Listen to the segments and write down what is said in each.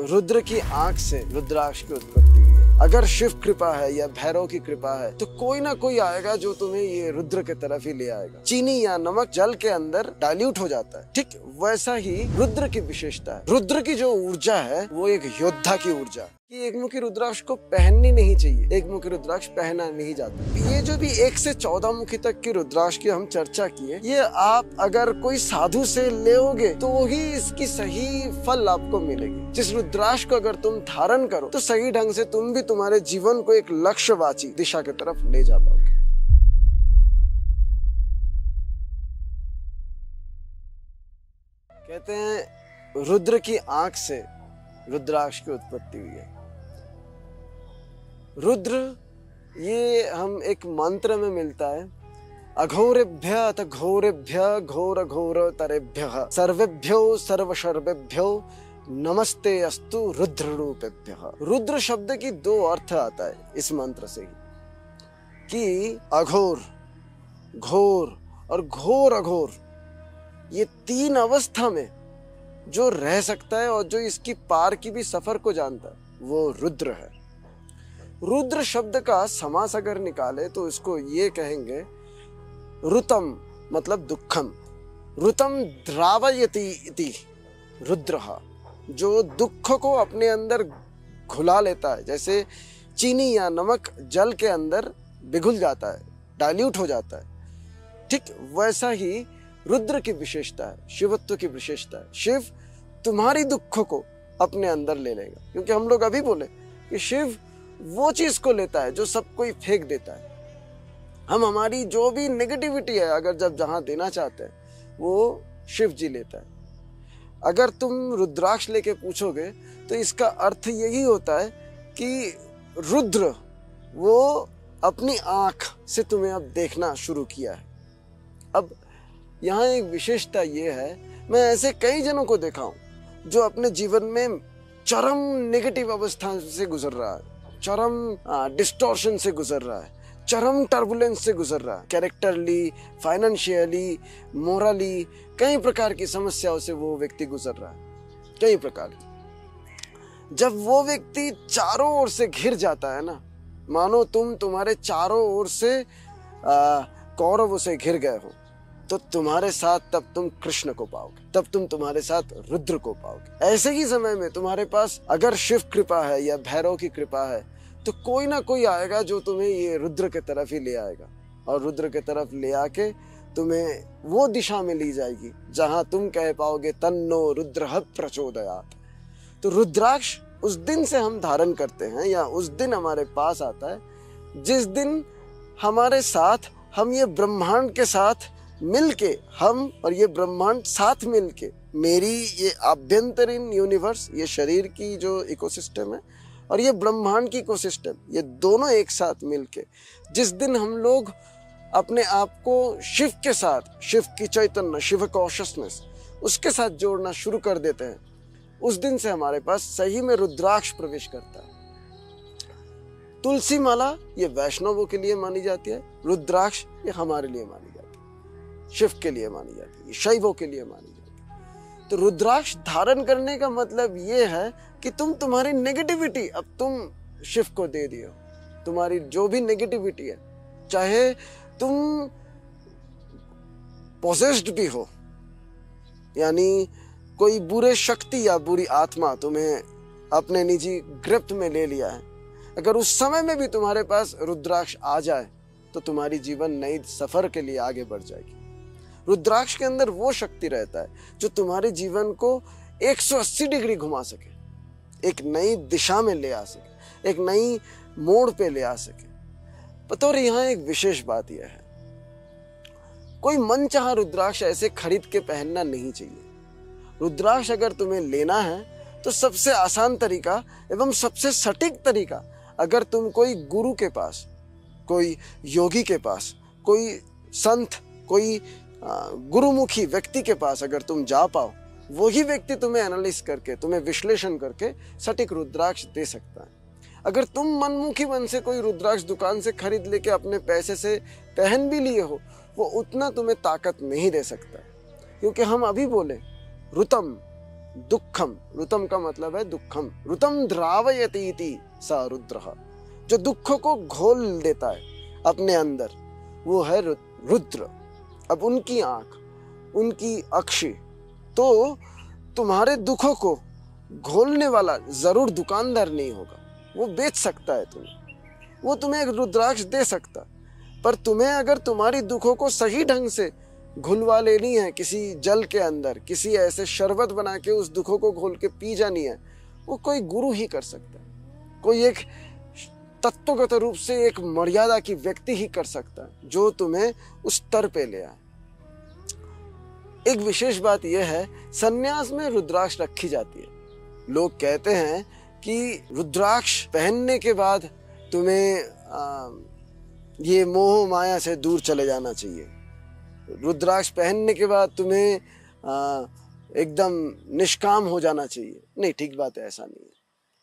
रुद्र की आंख से रुद्राक्ष की उत्पत्ति हुई है। अगर शिव कृपा है या भैरव की कृपा है तो कोई ना कोई आएगा जो तुम्हें ये रुद्र के तरफ ही ले आएगा। चीनी या नमक जल के अंदर डाइल्यूट हो जाता है, ठीक वैसा ही रुद्र की विशेषता है। रुद्र की जो ऊर्जा है वो एक योद्धा की ऊर्जा कि एक मुखी रुद्राक्ष को पहननी नहीं चाहिए, एक मुखी रुद्राक्ष पहना नहीं जाता। ये जो भी 1 से 14 मुखी तक की रुद्राक्ष की हम चर्चा किए, ये आप अगर कोई साधु से लेओगे तो वही इसकी सही फल आपको मिलेगी। जिस रुद्राक्ष को अगर तुम धारण करो तो सही ढंग से तुम भी तुम्हारे जीवन को एक लक्ष्यवाची दिशा की तरफ ले जा पाओगे। कहते हैं रुद्र की आंख से रुद्राक्ष की उत्पत्ति हुई है। रुद्र ये हम एक मंत्र में मिलता है, अघोरेभ्य अथ घोरेभ्य घोर घोर तरेभ्यः सर्वेभ्यो सर्वशर्वेभ्यो नमस्ते अस्तु रुद्र रूपेभ्यः। रुद्र शब्द की 2 अर्थ आता है इस मंत्र से कि अघोर, घोर और घोर अघोर, ये 3 अवस्था में जो रह सकता है और जो इसकी पार की भी सफर को जानता है वो रुद्र है। रुद्र शब्द का समास अगर निकाले तो इसको ये कहेंगे रुतम मतलब दुखम, रुतम द्रावयति इति रुद्रः, जो दुख को अपने अंदर घुला लेता है। जैसे चीनी या नमक जल के अंदर पिघल जाता है, डाइल्यूट हो जाता है, ठीक वैसा ही रुद्र की विशेषता है, शिवत्व की विशेषता है। शिव तुम्हारी दुखों को अपने अंदर ले लेगा, क्योंकि हम लोग अभी बोले कि शिव वो चीज को लेता है जो सब कोई फेंक देता है। हम हमारी जो भी नेगेटिविटी है अगर जब जहां देना चाहते हैं वो शिव जी लेता है। अगर तुम रुद्राक्ष लेके पूछोगे तो इसका अर्थ यही होता है कि रुद्र वो अपनी आंख से तुम्हें अब देखना शुरू किया है। अब यहाँ एक विशेषता ये है, मैं ऐसे कई जनों को देखा हूं जो अपने जीवन में चरम नेगेटिव अवस्था से गुजर रहा है, चरम डिस्टॉर्शन से गुजर रहा है, चरम टर्बुलेंस से गुजर रहा है, कैरेक्टरली, फाइनेंशियली, मोरली, कई प्रकार की समस्याओं से वो व्यक्ति गुजर रहा है, कई प्रकार की। जब वो व्यक्ति चारों ओर से घिर जाता है ना, मानो तुम्हारे चारों ओर से कौरवों से घिर गए हो, तो तुम्हारे साथ तब तुम कृष्ण को पाओगे, तब तुम तुम्हारे साथ रुद्र को पाओगे। ऐसे ही समय में तुम्हारे पास अगर शिव कृपा है या भैरव की कृपा है तो कोई ना कोई आएगा जो तुम्हें ये रुद्र के तरफ ही ले आएगा, और रुद्र के तरफ ले आके तुम्हें वो दिशा में ली जाएगी जहां तुम कह पाओगे तन्नो रुद्रः प्रचोदयात्। तो रुद्राक्ष उस दिन से हम धारण करते हैं या उस दिन हमारे पास आता है जिस दिन हमारे साथ हम ये ब्रह्मांड के साथ मिलके, हम और ये ब्रह्मांड साथ मिलके, मेरी ये आभ्यंतरीण यूनिवर्स, ये शरीर की जो इकोसिस्टम है और ये ब्रह्मांड की इकोसिस्टम, ये दोनों एक साथ मिलके जिस दिन हम लोग अपने आप को शिव के साथ, शिव की चैतन्य, शिव कॉन्शियसनेस, उसके साथ जोड़ना शुरू कर देते हैं, उस दिन से हमारे पास सही में रुद्राक्ष प्रवेश करता है। तुलसी माला ये वैष्णवों के लिए मानी जाती है, रुद्राक्ष ये हमारे लिए मानी जाती है, शिव के लिए मानी जाती है, शैवों के लिए मानी जाती है। तो रुद्राक्ष धारण करने का मतलब ये है कि तुम्हारी नेगेटिविटी अब तुम शिव को दे दियो। तुम्हारी जो भी नेगेटिविटी है, चाहे तुम पोसेस्ड भी हो, यानी कोई बुरे शक्ति या बुरी आत्मा तुम्हें अपने निजी ग्रिप्ट में ले लिया है, अगर उस समय में भी तुम्हारे पास रुद्राक्ष आ जाए तो तुम्हारी जीवन नई सफर के लिए आगे बढ़ जाएगी। रुद्राक्ष के अंदर वो शक्ति रहता है जो तुम्हारे जीवन को 180 डिग्री घुमा सके, एक नई दिशा में ले आ सके, एक नई मोड़ पे ले आ सके। पता और यहाँ एक विशेष बात यह है, कोई मनचाहा रुद्राक्ष ऐसे खरीद के पहनना नहीं चाहिए। रुद्राक्ष अगर तुम्हें लेना है तो सबसे आसान तरीका एवं सबसे सटीक तरीका, अगर तुम कोई गुरु के पास, कोई योगी के पास, कोई संत, कोई गुरुमुखी व्यक्ति के पास अगर तुम जा पाओ, वही व्यक्ति तुम्हें एनालिस करके, तुम्हें विश्लेषण करके सटीक रुद्राक्ष दे सकता है। अगर तुम मनमुखी मन से कोई रुद्राक्ष दुकान से खरीद लेके अपने पैसे से पहन भी लिए हो, वो उतना तुम्हें ताकत नहीं दे सकता, क्योंकि हम अभी बोले रुतम दुखम, रुतम का मतलब है दुखम, रुतम द्रावयति इति स रुद्रः, जो दुखों को घोल देता है अपने अंदर, वो है रुद्र। अब उनकी आंख, उनकी अक्षी, तो तुम्हारे दुखों को घोलने वाला जरूर दुकानदार नहीं होगा, वो बेच सकता है तुम्हें, वो तुम्हें एक रुद्राक्ष दे सकता, पर तुम्हें अगर तुम्हारी दुखों को सही ढंग से घुलवा लेनी है किसी जल के अंदर, किसी ऐसे शरबत बना के उस दुखों को घोल के पी जानी है, वो कोई गुरु ही कर सकता है, कोई एक तत्वगत रूप से एक मर्यादा की व्यक्ति ही कर सकता है जो तुम्हें उस स्तर पे ले आए। एक विशेष बात यह है, सन्यास में रुद्राक्ष रखी जाती है। लोग कहते हैं कि रुद्राक्ष पहनने के बाद तुम्हें ये मोह माया से दूर चले जाना चाहिए, रुद्राक्ष पहनने के बाद तुम्हें एकदम निष्काम हो जाना चाहिए। नहीं, ठीक बात है, ऐसा नहीं है।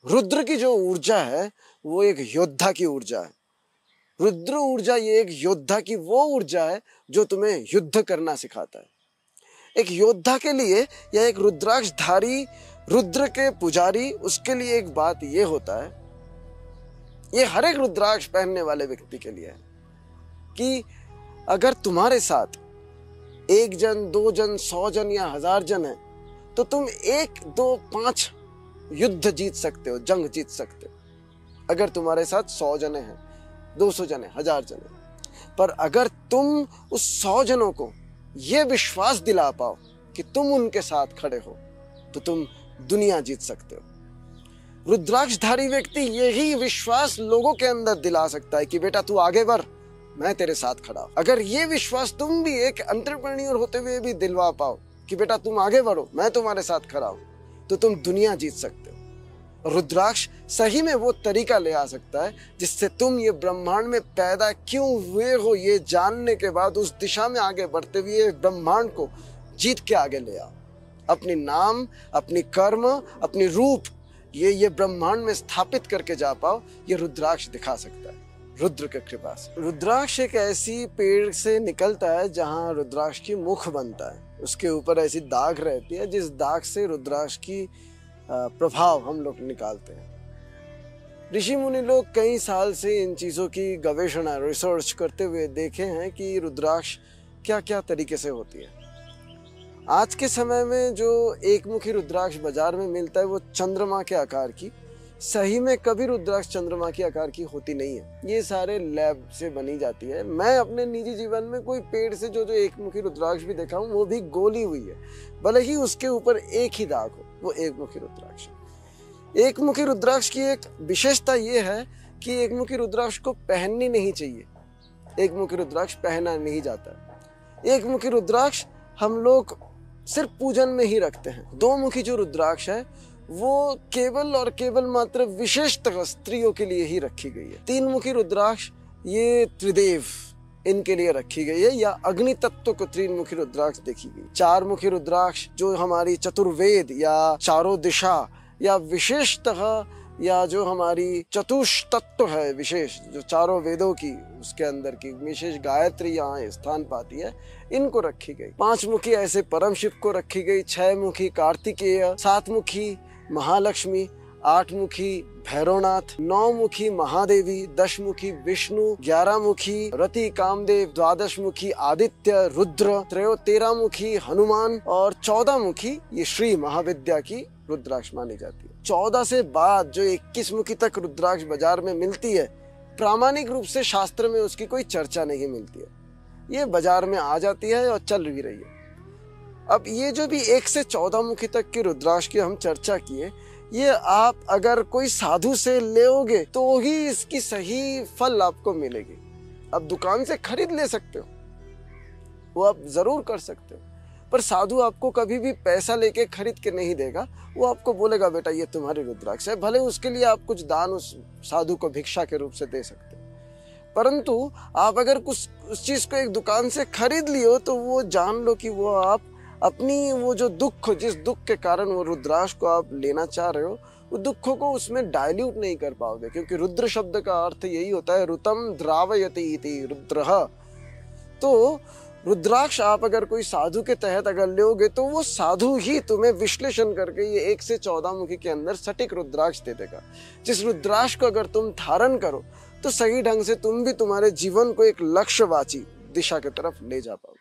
रुद्र की जो ऊर्जा है वो एक योद्धा की ऊर्जा है। रुद्र ऊर्जा ये एक योद्धा की वो ऊर्जा है जो तुम्हें युद्ध करना सिखाता है। एक योद्धा के लिए या एक रुद्राक्षधारी, रुद्र के पुजारी, उसके लिए एक बात ये होता है, ये हर एक रुद्राक्ष पहनने वाले व्यक्ति के लिए है कि अगर तुम्हारे साथ 1 जन, 2 जन, 100 जन या 1000 जन है तो तुम 1, 2, 5 युद्ध जीत सकते हो, जंग जीत सकते हो। अगर तुम्हारे साथ 100 जने हैं, 200 जने, 1000 जने, पर अगर तुम उस 100 जनों को यह विश्वास दिला पाओ कि तुम उनके साथ खड़े हो तो तुम दुनिया जीत सकते हो। रुद्राक्षधारी व्यक्ति यही विश्वास लोगों के अंदर दिला सकता है कि बेटा तू आगे बढ़, मैं तेरे साथ खड़ा हूं। अगर ये विश्वास तुम भी एक एंटरप्रेन्योर होते हुए भी दिलवा पाओ कि बेटा तुम आगे बढ़ो, मैं तुम्हारे साथ खड़ा हूं, तो तुम दुनिया जीत सकते हो। रुद्राक्ष सही में वो तरीका ले आ सकता है जिससे तुम ये ब्रह्मांड में पैदा क्यों हुए हो ये जानने के बाद उस दिशा में आगे बढ़ते हुए ब्रह्मांड को जीत के आगे ले आओ। अपनी नाम, अपनी कर्म, अपनी रूप ये ब्रह्मांड में स्थापित करके जा पाओ, ये रुद्राक्ष दिखा सकता है, रुद्र की कृपा से। रुद्राक्ष एक ऐसी पेड़ से निकलता है जहाँ रुद्राक्ष की मुख बनता है, उसके ऊपर ऐसी दाग रहती है जिस दाग से रुद्राक्ष की प्रभाव हम लोग निकालते हैं। ऋषि मुनि लोग कई साल से इन चीज़ों की गवेषणा, रिसर्च करते हुए देखे हैं कि रुद्राक्ष क्या क्या तरीके से होती है। आज के समय में जो एकमुखी रुद्राक्ष बाजार में मिलता है वो चंद्रमा के आकार की, सही में कभी रुद्राक्ष चंद्रमा के आकार की होती नहीं है, ये सारे लैब से बनी जाती है। मैं अपने निजी जीवन में कोई पेड़ से जो एकमुखी रुद्राक्ष भी देखा हूँ वो भी गोली हुई है, भले ही उसके ऊपर एक ही दाग हो, वो एकमुखी रुद्राक्ष। एकमुखी रुद्राक्ष की एक विशेषता ये है कि एकमुखी रुद्राक्ष को पहननी नहीं चाहिए, एकमुखी रुद्राक्ष पहना नहीं जाता है। एकमुखी रुद्राक्ष हम लोग सिर्फ पूजन में ही रखते हैं। 2 मुखी जो रुद्राक्ष है वो केवल और केवल मात्र विशेषतः स्त्रियों के लिए ही रखी गई है। 3 मुखी रुद्राक्ष ये त्रिदेव इनके लिए रखी गई है, या अग्नि तत्व को 3 मुखी रुद्राक्ष देखी गई। 4 मुखी रुद्राक्ष जो हमारी चतुर्वेद या चारों दिशा या विशेषतः या जो हमारी चतुष्तत्व है विशेष, जो चारों वेदों की उसके अंदर की विशेष गायत्री यहाँ स्थान पाती है, इनको रखी गई। 5 मुखी ऐसे परम शिव को रखी गई, 6 मुखी कार्तिकेय, 7 मुखी महालक्ष्मी, 8 मुखी भैरवनाथ, 9 मुखी महादेवी, 10 मुखी विष्णु, 11 मुखी रति कामदेव, 12 मुखी आदित्य रुद्र, 13 मुखी हनुमान और 14 मुखी ये श्री महाविद्या की रुद्राक्ष मानी जाती है। 14 से बाद जो 21 मुखी तक रुद्राक्ष बाजार में मिलती है, प्रामाणिक रूप से शास्त्र में उसकी कोई चर्चा नहीं मिलती है, ये बाजार में आ जाती है और चल भी रही है। अब ये जो भी 1 से 14 मुखी तक की रुद्राक्ष की हम चर्चा किए, ये आप अगर कोई साधु से लेओगे तो ही इसकी सही फल आपको मिलेगी। अब दुकान से खरीद ले सकते हो, वो आप जरूर कर सकते हो, पर साधु आपको कभी भी पैसा लेके खरीद के नहीं देगा, वो आपको बोलेगा बेटा ये तुम्हारी रुद्राक्ष है, भले उसके लिए आप कुछ दान उस साधु को भिक्षा के रूप से दे सकते हो, परंतु आप अगर कुछ उस चीज को एक दुकान से खरीद लियो तो वो जान लो कि वो आप अपनी वो जो दुख, जिस दुख के कारण वो रुद्राक्ष को आप लेना चाह रहे हो, वो दुखों को उसमें डाइल्यूट नहीं कर पाओगे, क्योंकि रुद्र शब्द का अर्थ यही होता है रुतम द्रावयति इति रुद्रः। तो रुद्राक्ष आप अगर कोई साधु के तहत अगर लोगे तो वो साधु ही तुम्हें विश्लेषण करके ये 1 से 14 मुखी के अंदर सटीक रुद्राक्ष दे देगा। जिस रुद्राक्ष को अगर तुम धारण करो तो सही ढंग से तुम भी तुम्हारे जीवन को एक लक्ष्यवाची दिशा की तरफ ले जा पाओगे।